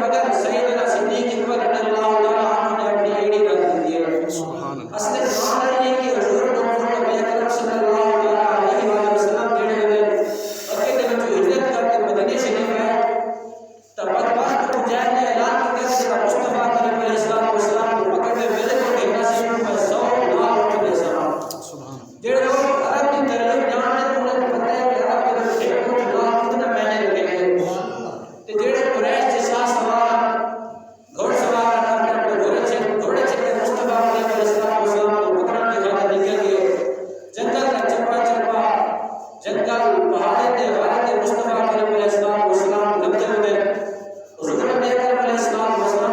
مگر سیدنا صدیق اکبر رضی اللہ تعالیٰ عنہ نے اپنی ایڑی رکھ دی ہے. اصل معنی یہ کہ حضور نبی اکرم صلی اللہ علیہ وسلم جڑے ہوئے مکے دے وچ ہجرت کر کے مدینے شریف آئے تو وقت کو جائے نے اعلان کیا کہ مصطفیٰ کریم علیہ السلام کو پکڑنے والے کو کہنا سی کہ 100 لاکھ علیہ السلام جڑے لوگ عرب کی تاریخ جانتے ہیں انہیں پتہ ہے کہ عرب کے وچ ایک لاکھ کتنا مہینے لگے تے جڑے قریش کے ساتھ سوار گھوڑ سوار اپنے گھوڑے سے مصطفیٰ کریم علیہ السلام کو پکڑنے کی خاطر نکل گئے. جنگل کا چپا جنگل پہاڑے تے غارے تے مصطفیٰ کریم علیہ السلام لگتے ہوئے حضور نبی اکرم علیہ السلام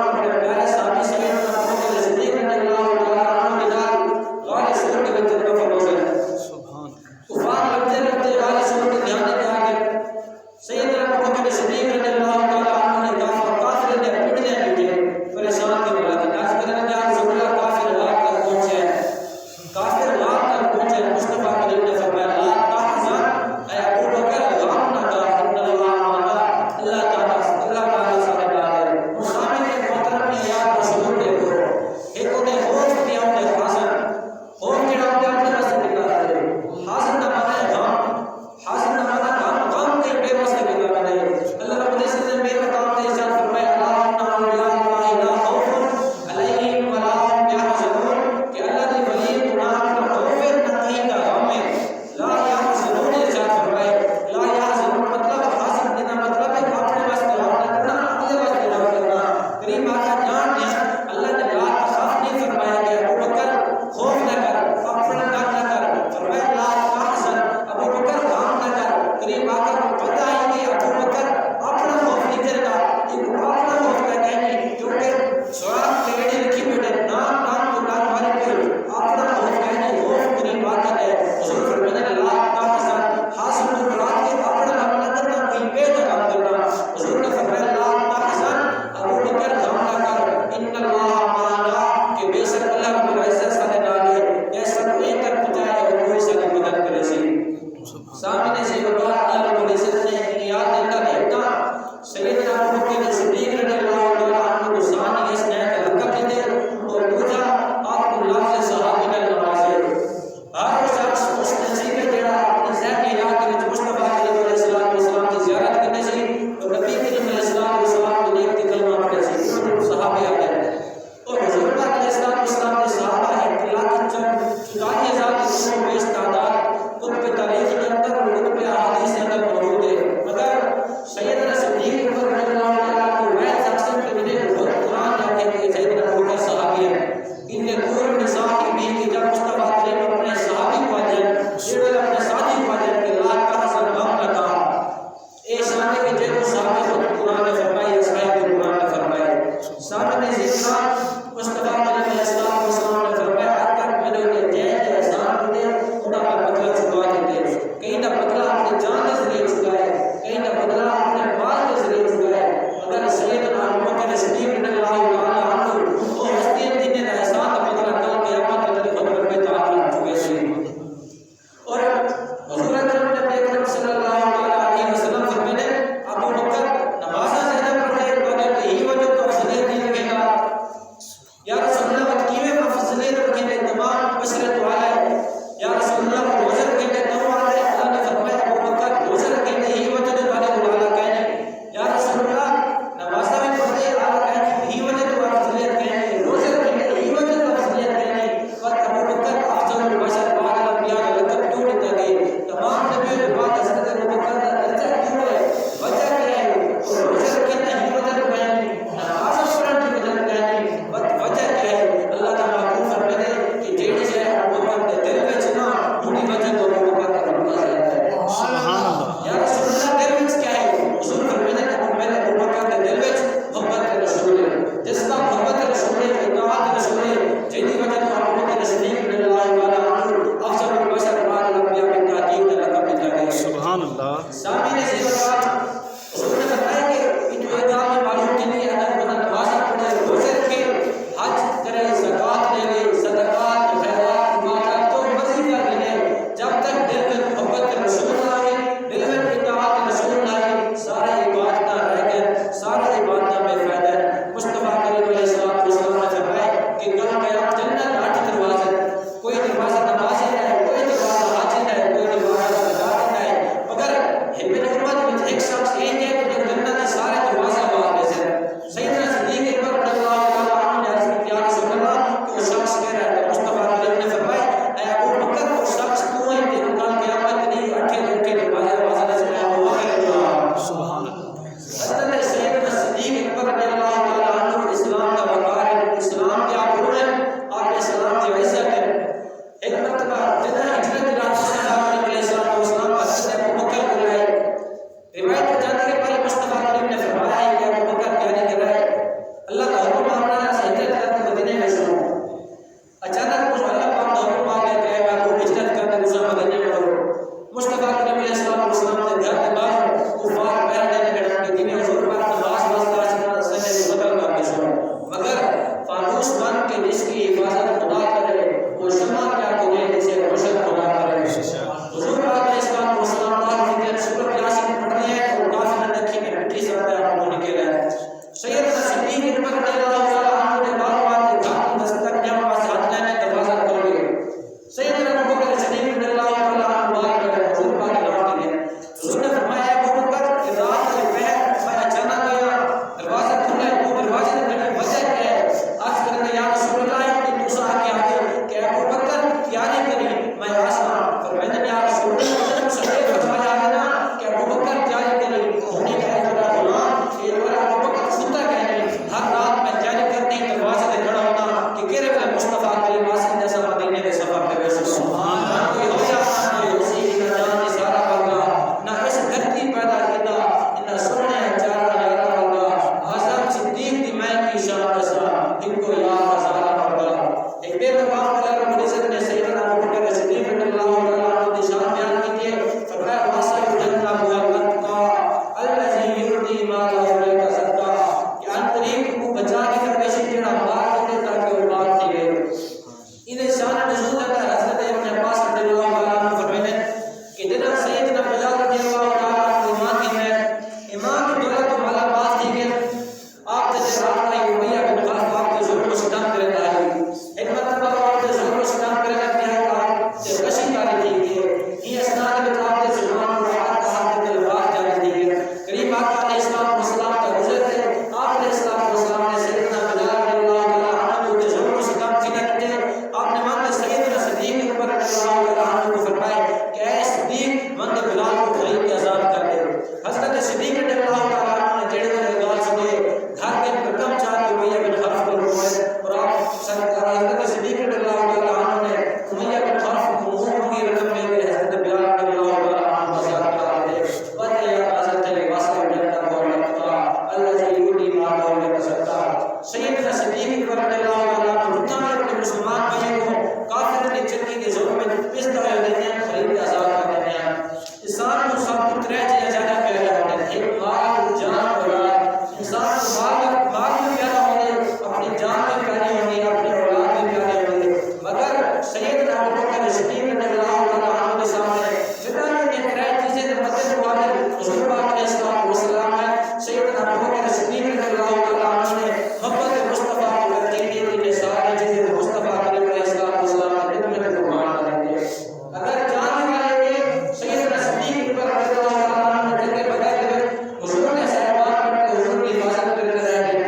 اپنے پیارے صحابی سیدنا ابو بکر صدیق رضی اللہ تعالیٰ عنہ کے نال غار سور کے وچ دفن ہو گئے. طوفان لگتے غار سور کے دھیان میں آ گئے. سیدنا ابو بکر صدیق رضی اللہ تعالیٰ عنہ نے کافر نے پٹنے لگے پریشان کرنے لگے. آج کرنے جان سبلا کافر غار تک پہنچے کافر غار تک پہنچے. مصطفیٰ کریم نے فرمایا لا تحزن اے ابو بکر غم نہ کر ان اللہ معنا اللہ تعالیٰ سارے نال ہے. مسامع کے محترم نے یاد رسول دیکھو ایک انہیں خوف کیا انہیں خوف کیا انہیں واسطے نکلا ہے. حزن نہ مانا غم کے بے واسطے نکلا ہے. اللہ رب العزت نے بے مقام کے ارشاد فرمایا لا اولياء لا خوف علیہم ولا هم يحزنون کہ اللہ کے ولی گناہ نہ خوف نہ کہیں کا غم ہے. لا يحزنون ارشاد فرمایا لا يحزنون مطلب حزن دینا مطلب ہے اپنے واسطے غم نہ کرنا اپنے واسطے غم کرنا. کریم آقا جان ہے اللہ نے لا تخاف نہیں فرمایا کہ ابو بکر خوف نہ کر اپنا غم نہ کر. فرمایا لا تحزن ابو بکر غم نہ کر. کریم آقا کو پتہ ہے کہ ابو بکر اپنا خوف نہیں کرتا اپنا خوف کا کہنے کیونکہ سواب تیڑی رکھی بیٹھے نام تو نام ماری پہ اپنا خوف کہنے خوف کریم آقا ہے. حضور فرمایا لا تحزن حاصل تو مراد کے اپنا غم نہ کرنا کہیں پہ نہ غم کرنا. حضور نے فرمایا لا تحزن ابو بکر غم نہ کر ان اللہ معنا کہ بے شک اللہ رب العزت سارے نال ہے. یہ سب ایک کر پہنچائے اور کوئی ساری مدد کرے سی. سامنے سے بات اللہ رب العزت نے یاد دیتا رہتا سیدنا ابو بکر صدیق رضی اللہ تعالیٰ عنہ کو ثانی اس نے لقب دیتے اور دوسرا آپ کو لفظ صحابی میں نوازے. ہر شخص اس نصیب ہے جڑا اپنے ذہن یاد کے مصطفیٰ کریم علیہ السلام کی زیارت کرنے سی اور نبی کریم علیہ السلام کو دیکھ کے کلمہ پڑھے سی صحابہ آتے ہیں. اور حضور پاک علیہ السلام نے صحابہ ہے اطلاق چودانی ہزار کے بیش تعداد کتب تاریخ کے اندر اور کتب احادیث کے اندر موجود ہے. مگر سیدنا صدیق اکبر رضی اللہ تعالیٰ کو ویس اقسم کے مجھے خود قرآن جاتے ہیں کہ سیدنا ابو بکر صحابی ہے. ان کے قرب نساء کی بھی کہ جب مصطفیٰ کریم اپنے صحابی کو آجائیں جیڑے اپنے ساتھی کو آجائیں کہ لا تحزن غم نہ کر اے شانے کے جیڑے صحابی خود قرآن نے فرمائی اسحاق کے قرآن نے فرمائی. سامنے زندہ مصطفیٰ کریم علیہ السلام نے فرمایا حد تک میں نے انہیں جائیں کہ احسان ہوتے انہوں کا بدلہ چکا دیتے. کہیں نہ بدلہ اپنے جان کے ذریعے چکا ہے کہیں نہ بدلہ اپنے مال کے ذریعے چکا ہے. مگر سیدنا ابو بکر صدیق رضی اللہ تعالیٰ عنہ وہ ہستی دین کا احسان کا بدلہ کل قیامت کے دن خود رب تعالیٰ چکے سی. اور حضور اکرم صلی اللہ علیہ وسلم فرماتے ابو بکر نے فرمایا کہ ابو بکر تیاری کر رہا ہے، اللہ کا حکم ماننا ہے، ہجرت کر کے مدینے میں شروع۔ اچانک کچھ اللہ پاک کا حکم آ گیا کہ اے بابو ہجرت کر کے دوسرے مدینے میں رہو۔ مصطفیٰ کریم علیہ السلام نے گھر کے باہر کفار پہرے دینے بیٹھا کہ جنہیں حضور پاک نماز واسطہ سے بدل کر کے سنو، مگر فانوس بن کے جس کی حفاظت خدا کرے وہ شمع کیا کرے جسے روشن خدا کرے۔ حضور پاک علیہ السلام پاک کی شکر یاسین پڑھتے ہیں اور کافی نہ دیکھی کہ مٹی سے آپ کو نکل ہے۔ سیدنا صدیق اکبر رضی اللہ تعالیٰ عنہ نے بار بار گھر کی دستک کے پاس ہاتھ لینے دروازہ کھول دیا۔ سیدنا ابو بکر صدیق رضی اللہ تعالیٰ عنہ بار کر حضور پاک کی لوٹ گئے۔ حضور نے فرمایا ابو بکر کہ رات کے پہر میں اچانک گیا، دروازہ کھلا ہے، وہ دروازے سے کھڑی وجہ کیا ہے؟ عرض کرتے یا رسول اللہ کہ تو صاحب کے آگے کہ ابو بکر تیاری کری میں آسا فرمائے یا رسول اللہ سبے فرمایا ہے نا کہ ابو بکر تیاری کری ہونے کا ہے تیرا غلام کہ ابو بکر سنتا کہنے ہر رات میں تیاری کرتے ہیں دروازے سے کھڑا ہونا کہ کہہ رہے مصطفیٰ کریم واسطے جیسا مدینے کے سفر پہ بیٹھ سبحان اللہ کوئی ہو جاتا ہے اسی کی نہ جان سارا بندہ نہ اس دھرتی پیدا کیتا نہ سننے چارہ یارا بندہ آزم صدیق دی میں کی شان رسا ان کو یاد ہزارہ بندہ۔ ایک بے وفا اللہ رب العزت نے سیدنا ابو بکر صدیق رضی اللہ تعالیٰ عنہ کی شان بیان کی ہے، فرمایا واسع جنت ابواب کا الذی یؤتی مالہ غیر صدقہ کہ ان طریق کو بچا کے درویشی جڑا مار دے تاکہ وہ مار تھی گئے۔ ان شان نزول اللہ حضرت ابن عباس رضی اللہ تعالیٰ عنہ فرماتے ہیں کہ جناب سیدنا بلال رضی اللہ تعالیٰ عنہ ایمان کی ہے، ایمان کی دولت و مالا مال تھی گئے، آپ نے جرات کا امیہ بن خلف آپ کے ظلم و ستم کرتا ہے، ایک مرتبہ آپ کے ظلم و ستم کرتا ہے کہ کشی کاری تھی گئی، یہ اسناد میں آپ کے ظلمان کو راحت کہا کہ دلوار جاری تھی گئی۔ قریب آقا علیہ السلام کا گزر تھے، آپ علیہ السلام نے سیدنا بلال رضی اللہ تعالیٰ عنہ کے ظلم و ستم کی نکتے آپ نے مانتے سیدنا صدیق اکبر رضی اللہ تعالیٰ عنہ کو فرمائے کہ اے صدیق مانتے بلال کو خرید کے آزاد کر دے۔ حضرت صدیق رضی اللہ تعالیٰ عنہ نے جڑے والے گال سنے گھر کے رقم چاہ کے امیہ بن خلف کو روئے اور آپ حضرت صدیق رضی اللہ تعالیٰ عنہ نے امیہ بن خلف کو مہر کی رقم میں دے حضرت بلال رضی اللہ تعالیٰ عنہ آزاد کر دے۔ بات ہے یا حضرت واسع جنت ابواب الذی یؤتی مالہ غیر صدقہ۔ سیدنا صدیق اکبر رضی اللہ تعالیٰ عنہ رکن میں اپنے مسلمان بھائی کو کافر کی چکی کے ظلم میں پستا ہوئے دیتے ہیں، خرید کے آزاد کر دیتے ہیں۔ انسان کو سب کو ترے چیزیں زیادہ پیارے ہوتے ہیں، ایک مال جان اولاد۔ انسان کو مال بھی پیارا ہوگی، اپنی جان بھی پیاری ہوگی، اپنی اولاد بھی پیاری ہوگی، مگر سیدنا ابو بکر صدیق رضی اللہ تعالیٰ عنہ کے سامنے جتنا یہ ترے چیزیں مدد مقابل حضور پاک علیہ السلام ہے۔ سیدنا ابو بکر صدیق رضی اللہ تعالیٰ عنہ نے محبت مصطفیٰ کو کرتے ہیں ساری چیزیں مصطفیٰ کریم علیہ السلام نے خدمت میں قربان کر دی۔ اگر جان والے سیدنا صدیق اکبر رضی اللہ تعالیٰ عنہ نے جنگ بدر میں حضور نے صحابہ پر حضور کی حفاظت کرتے رہے،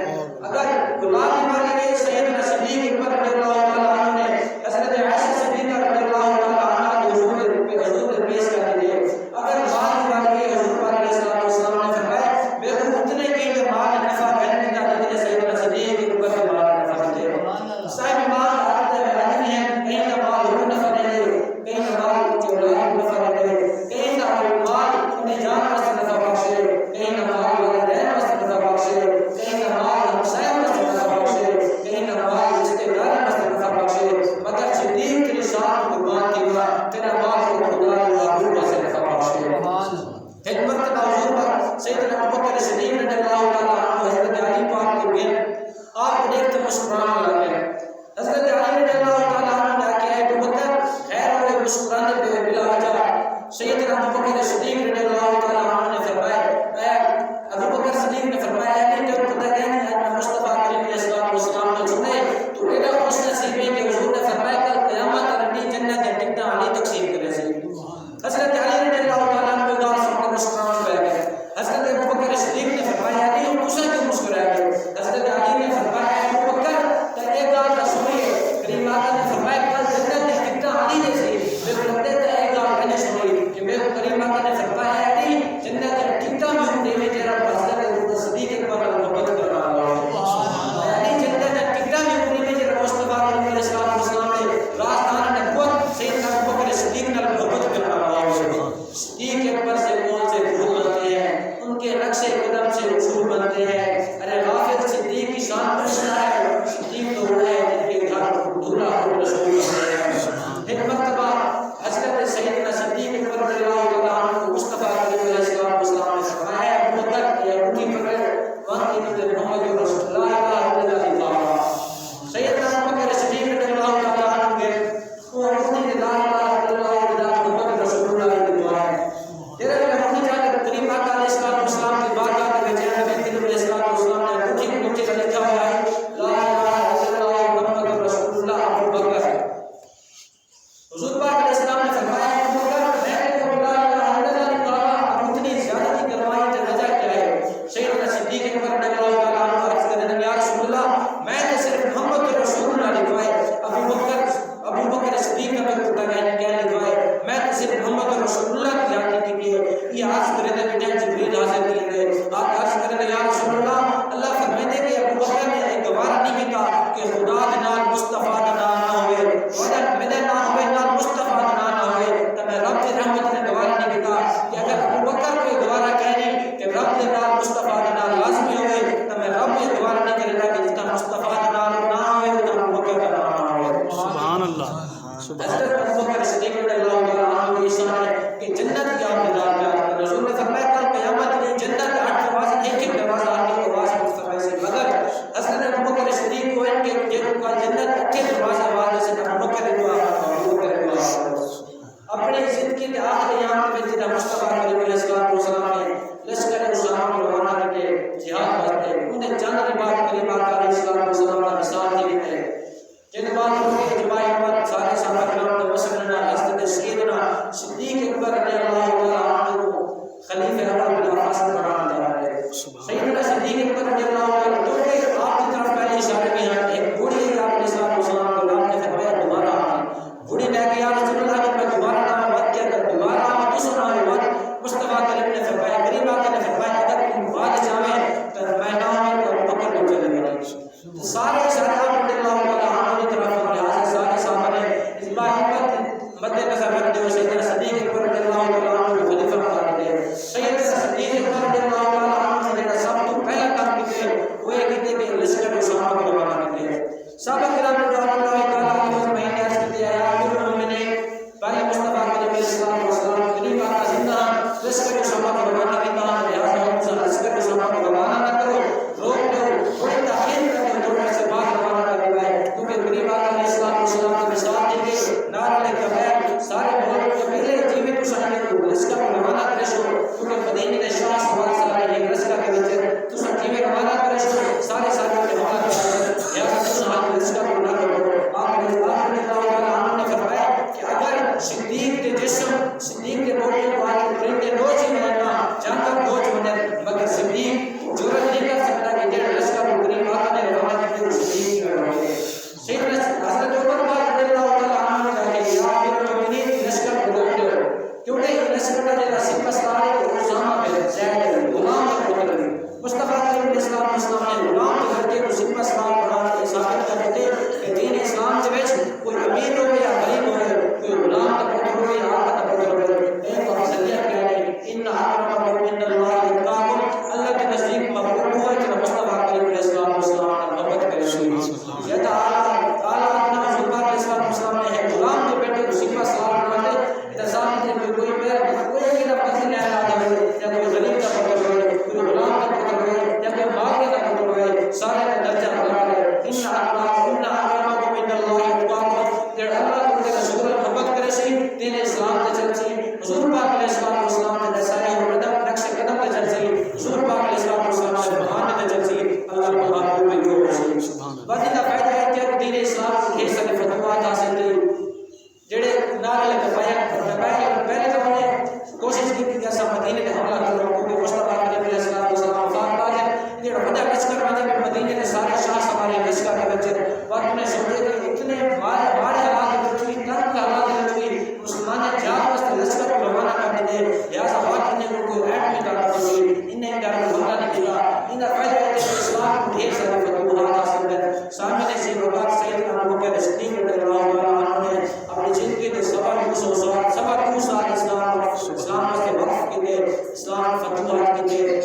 اگر غلام والے سیدنا صدیق اکبر رضی اللہ تعالیٰ عنہ نے حضرت عائشہ صدیقہ رضی اللہ تعالیٰ عنہ کو حضور نے پیش کر دیے، اگر مال والے حضور پاک علیہ السلام نے فرمایا بے اتنے کے مال نفع کرنے کا جتنے سیدنا صدیق اکبر کے مال نفع دے صاحب مال آتے ہیں کہیں نہ مال ہو نفع دے کہیں نہ مال کی اولاد نفع دے کہیں نہ مال اپنی جان واسطے نفع بخشے کہیں نہ مال والدین واسطے نفع بخشے کہیں نہ مال ہمسایہ واسطے نفع بخشے کہیں نہ مال رشتے دار واسطے نفع بخشے، مگر صدیق کی شان قربان کیا تیرا مال کو خدا کے محبوب واسطے نفع بخشے۔ ایک مرتبہ حضور پر سیدنا ابو بکر صدیق رضی اللہ تعالیٰ عنہ حضرت علی پاک کو گئے، آپ کو دیکھتے مسکرانے لگے۔ حضرت علی رضی اللہ تعالیٰ عنہ نے کہا ہے ابو بکر خیر ہوئے مسکرانے پہ بلا وجہ۔ سیدنا ابو بکر صدیق رضی اللہ تعالیٰ عنہ نے فرمایا ابو بکر صدیق نے فرمایا ہے کہ پتہ ہے کہ مصطفیٰ کریم علیہ السلام نے سنے تو میرا خوش نصیب ہے کہ حضور نے فرمایا کل قیامت ربی جنت کے ٹکٹاں علی تقسیم کرے سی۔ حضرت علی رضی اللہ تعالیٰ عنہ کو مسکرانے پہ گئے۔ حضرت ابو بکر صدیق نقشے قدم سے اصول بنتے ہیں. ارے غافل صدیق کی شان پوچھنا ہے، صدیق تو وہ ہے جن کے گھر دولہا اور رسول بنتے ہیں. ایک مرتبہ حضرت سیدنا صدیق اکبر رضی اللہ تعالیٰ عنہ کو مصطفیٰ علیہ السلام نے فرمایا ابو بکر یہ انگلی پکڑ وہاں کی محمد رسول اللہ علیہ وسلم. سیدنا ابو بکر صدیق رضی اللہ تعالیٰ عنہ کے وہ انگلی کے دار محمد رسول اللہ علیہ وسلم تیرے انگلی جا کر قریب آقا علیہ السلام کی بات جا کر بیچے ہیں نبی کریم علیہ السلام نے انگلی کے نیچے لکھا ہوا ہے لا الہ الا اللہ محمد رسول اللہ ابو بکر. حضور پاک علیہ السلام نے فرمایا ابو بکر میں کو لا الہ الا اللہ کہا اب اتنی زیادتی کروائی تو وجہ کیا ہے؟ سیدنا صدیق اکبر رضی اللہ تعالیٰ عنہ عرض کرنے لگے یا رسول اللہ میں تو صرف محمد رسول اللہ لکھوائے. ابو بکر صدیق نے پوچھا کیا لکھوائے؟ میں تو صرف محمد رسول اللہ کی زیادتی کی ہے. یہ عرض کرنے لگے جب جبریل حاضر کیے گئے آپ عرض کرنے لگے یا رسول اللہ فرماتے کہ ابو بکر نے ایک گوارا نہیں کیتا کہ خدا دے نال مصطفیٰ دا نام نہ ہوئے اور میرے نام ہوئے نال مصطفیٰ دا نام نہ ہوئے تو میں رب کی رحمت نے گوارا نہیں کیتا کہ اگر ابو بکر کوئی گوارا کہنی کہ رب دے نال مصطفیٰ دا نام لازمی ہوئے تو میں رب یہ گوارا نہیں کرے گا کہ جس کا مصطفیٰ دا نام نہ ہوئے تو ابو بکر کا نام نہ ہوئے. سبحان اللہ. حضرت ابو بکر صدیق رضی اللہ تعالیٰ عنہ کی شان ہے کہ جنت کی آپ دیدار کیا. رسول نے فرمایا کل قیامت کی جنت 8 دروازے ایک ایک دروازہ آپ کی آواز مصطفیٰ سے مگر حضرت ابو بکر صدیق کو ان کے جنت 8 دروازے آواز سے ابو بکر اپنی زندگی کے آخری یام میں جنہ مصطفیٰ علیہ السلام نے لشکر اسامہ کو روانہ کر کے جہاد کرتے انہیں چند کی بات قریب آقا علیہ السلام کا مثال دی ہے جن باتوں کے اجماع امت سارے صحابہ کرام نے وسلم حضرت سیدنا صدیق اکبر رضی اللہ تعالیٰ عنہ کو خلیفہ اول بالعباس قرار دیا ہے. سیدنا صدیق اکبر رضی اللہ تعالیٰ عنہ جو آپ کی طرف پہلے اشارے میں ہیں ایک بوڑھی ہے آپ علیہ السلام کو آپ نے فرمایا دوبارہ آئیں. بوڑھی نے کہا یا رسول اللہ کہ میں دوبارہ نام بات کیا کر دوبارہ آؤں تو سنا بات مصطفیٰ کریم نے فرمایا قریب آقا نے فرمایا اگر تم بعد جاویں تو میں نام ہے تو بکر کو چلے گا. سارے صحابہ رضی اللہ تعالیٰ عنہ کی طرف لہٰذا سارے صحابہ نے اس بات مد نظر رکھتے ہوئے سیدنا صدیق اکبر رضی اللہ تعالیٰ عنہ کو خلیفہ قرار دیا. سیدنا صدیق اکبر رضی اللہ تعالیٰ عنہ نے سب تو پہلا کام کیا وہ یہ کہتے کہ لشکر اسامہ کو روانہ کرتے ہیں. صحابہ کرام رضی اللہ تعالیٰ عنہ میں نے عرض کیا یا امیر المومنین پہلے مصطفیٰ علیہ السلام قریب آقا زندہ لشکر اسامہ کو روانہ کیتا لہٰذا ہم لشکر اسامہ کو روانہ نہ کرو روک دو تھوڑی تاخیر کر دو تھوڑے سے بعد روانہ کر دیا ہے کیونکہ قریب آقا علیہ السلام کی مثال دی گئی نعرہ لگا سارے بہت قبیلے جیوے کو سننے کو لشکر کو روانہ کرے سو کیونکہ مدینے نے شاہ سوال سارے ایک لشکر کے وچ تو سن جیوے روانہ کرے سو سارے سارے کے روانہ کرے یا تو ہاتھ لشکر کو نہ کرو. آپ نے اللہ تعالیٰ عنہ نے فرمایا کہ اگر صدیق کے جسم صدیق کے بوٹے کو آج پرندے نوچ ہی رہنا جانور نوچ ہونے مگر صدیق جرت نہیں کر سکتا کہ جڑ لشکر کو قریب آقا نے روانہ کیا صدیق کر رہے ہیں. سیدنا حضرت عمر رضی اللہ تعالیٰ عنہ نے کہا کہ یا امیر المومنین لشکر کو روک دو کیونکہ یہ لشکر کا جو رسم پسارے کو اسامہ بن زید غلام کا پتر ہے. مصطفیٰ علیہ السلام نے غلام کے گھر کے رسم پسار قرآن کے ثابت کرتے کہ دین اسلام کے وچ کوئی امیر ہو یا غریب ہو کوئی غلام کا پتر ہو یا آقا کا پتر ہو ایک افضلیت کیا ہے ان اکرمکم عند اللہ اتقاکم اللہ کے نزدیک مقبول ہوا کہ مصطفیٰ علیہ السلام نے محبت کرے یا تعالی اپنا حضور پاک علیہ السلام نے ہے غلام کے بیٹے کو سپہ سالار بناتے اتسام نے کوئی کوئی کا پتر نہیں آتا ہے یا کوئی غریب کا پتر ہو کوئی غلام کا پتر ہو یا کوئی باغی کا پتر ہو سارے کا درجہ برابر ہے. ان اکرمکم عند اللہ اتقاکم کہ اللہ کو کے رسول محبت کرے سی دین اسلام تے چل سی حضور پاک علیہ السلام نے دسائے اور قدم نقش قدم تے چل سی حضور پاک علیہ السلام نے بہانے تے چل سی اللہ کو آپ کو جو سبحان اللہ. بعد کا فائدہ ہے کہ دین اسلام کے سارے فتوات حاصل کی جڑے نعرے لگایا پہلے تو نے کوشش کی کہ ایسا مدینے میں حملہ کرو کیونکہ مصطفیٰ علیہ السلام وفات پا گئے یہ بڑا لشکر بنا کہ مدینے کے سارے شاہ سوارے لشکر کے بچے وقت میں سمجھے کہ اتنے مارے حالات ہوئی تنگ حالات ہوئی مسلمان جہاد واسطے لشکر کو روانہ کر دے لہٰذا وقت نے کوئی ایڈ نہیں کرتا ہوئی انہیں ڈر حملہ نہیں کیا. ان کا فائدہ ہے کہ اسلام کو ڈھیر سارے فتوحات حاصل ہیں. سامنے سے وقت سیدنا ابو بکر صدیق رضی اللہ عنہ نے اپنی زندگی کے سبق اسلام واسطے وقف کیے اسلام فتوحات کیے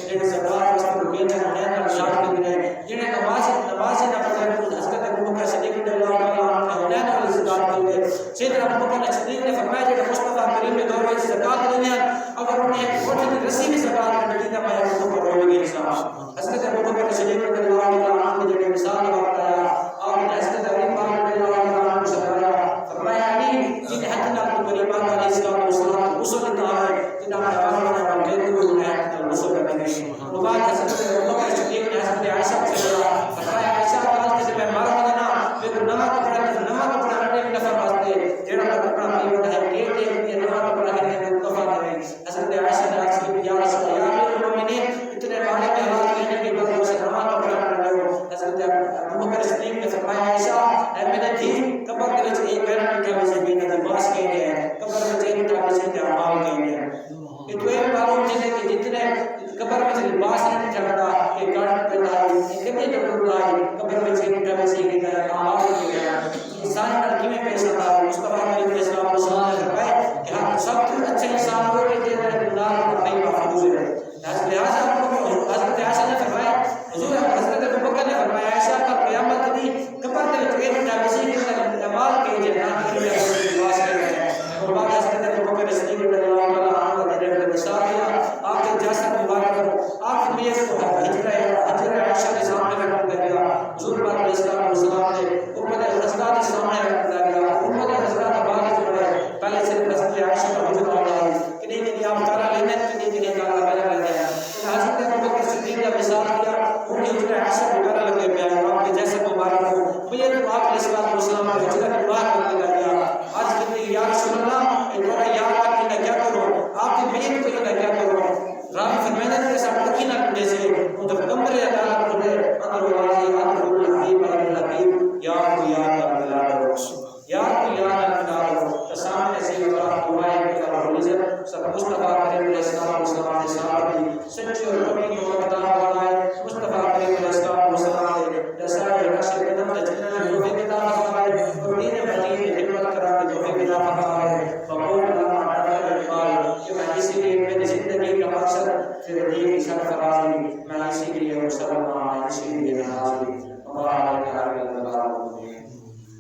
حساب حضرت ابوبکر صدیق رضی اللہ تعالی عنہ نے جو مثال بتایا آپ نے حضرت علی پاک رضی اللہ تعالی عنہ سے فرمایا علی جن حد نہ قریبان علیہ السلام والسلام غسل دیتا ہے جن احکام کے دل میں غسل کرنے کی بعد حضرت ابوبکر صدیق نے حضرت عائشہ سے فرمایا عائشہ کال کے میں مار دینا پھر نما کپڑا ہٹے نفر واسطے جڑا کپڑا نہیں ہے کہ نما کپڑا ہے مصطفی نے حضرت عائشہ نے عرض کی یا رسول اللہ اتنے بڑے اعلان کرنے کے بعد اسے نما کپڑا پہنا لو حضرت ابوبکر صدیق نے فرمایا عائشہ اے میرے دھی قبر کے وچ ایک گھر کے وچ بھی نہ باس کے گئے قبر وچ ایک طرح سے اعمال کے گئے کہ تو یہ معلوم ہے کہ جتنے قبر وچ لباس نہیں چڑھتا کہ کاٹ پہنا ہے کہ بھی تو ہے قبر وچ ایک طرح سے گئے اعمال کے گئے انسان کی میں پیش آتا ہے مصطفی علیہ السلام نے فرمایا کہ ہم سب سے اچھے انسان وہ ہیں جنہیں گناہ نہیں محفوظ ہے لہذا حضرت عائشہ نے فرمایا حضور حضرت ابوبکر نے فرمایا عائشہ کا قیامت دی قبر کے وچ ایک جاوسی کے اعمال کے جنات کے لباس کے اور بعد حضرت ابوبکر صدیق رضی اللہ تعالی عنہ نے مثال دیا آپ کے جسد مبارک آپ میں حضرت عائشہ کے سامنے رکھ دیا حضور پاک علیہ السلام نے امت حضرات کے سامنے رکھ دیا امت حضرات بعد جو ہے پہلے سے حضرت عائشہ کا حضور آیا کہ نہیں آپ تعالی لینے کے لیے کہا پہلے حضرت ابوبکر صدیق کا مثال دیا ان کی حضرت عائشہ